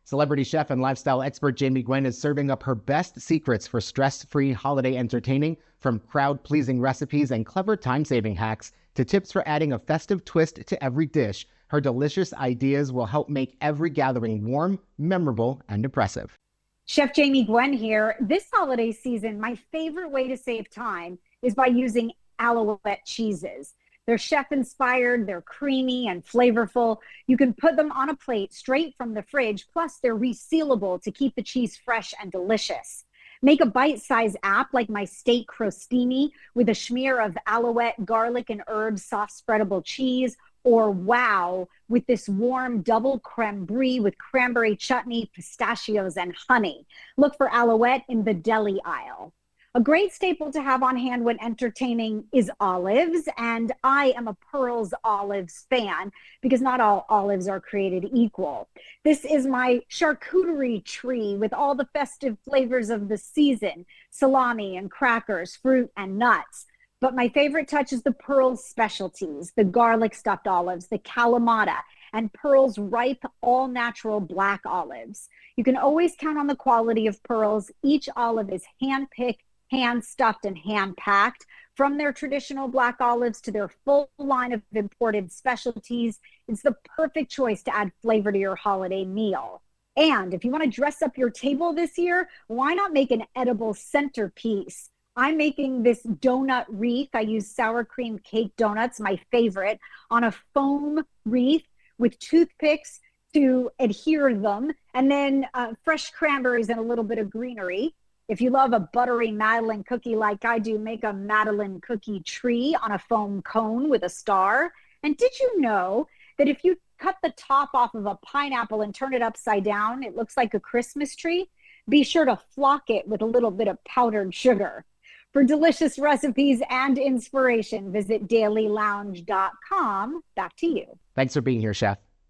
Celebrity chef and lifestyle expert Jamie Gwen is serving up her best secrets for stress-free holiday entertaining, from crowd-pleasing recipes and clever time-saving hacks to tips for adding a festive twist to every dish. Her delicious ideas will help make every gathering warm, memorable, and impressive. Chef Jamie Gwen here. This holiday season, my favorite way to save time is by using Alouette cheeses. They're chef inspired, they're creamy and flavorful. You can put them on a plate straight from the fridge, plus they're resealable to keep the cheese fresh and delicious. Make a bite-sized app like my steak crostini with a smear of Alouette garlic and herbs soft spreadable cheese, or wow, with this warm double creme brie with cranberry chutney, pistachios, and honey. Look for Alouette in the deli aisle. A great staple to have on hand when entertaining is olives, and I am a Pearls olives fan because not all olives are created equal. This is my charcuterie tree with all the festive flavors of the season: salami and crackers, fruit and nuts. But my favorite touch is the Pearls specialties: the garlic stuffed olives, the Kalamata, and Pearls ripe, all natural black olives. You can always count on the quality of Pearls. Each olive is hand picked, hand stuffed, and hand packed. From their traditional black olives to their full line of imported specialties, it's the perfect choice to add flavor to your holiday meal. And if you want to dress up your table this year, why not make an edible centerpiece? I'm making this donut wreath. I use sour cream cake donuts, my favorite, on a foam wreath with toothpicks to adhere them, and then fresh cranberries and a little bit of greenery. If you love a buttery Madeline cookie like I do, make a Madeline cookie tree on a foam cone with a star. And did you know that if you cut the top off of a pineapple and turn it upside down, it looks like a Christmas tree? Be sure to flock it with a little bit of powdered sugar. For delicious recipes and inspiration, visit dailylounge.com. Back to you. Thanks for being here, Chef.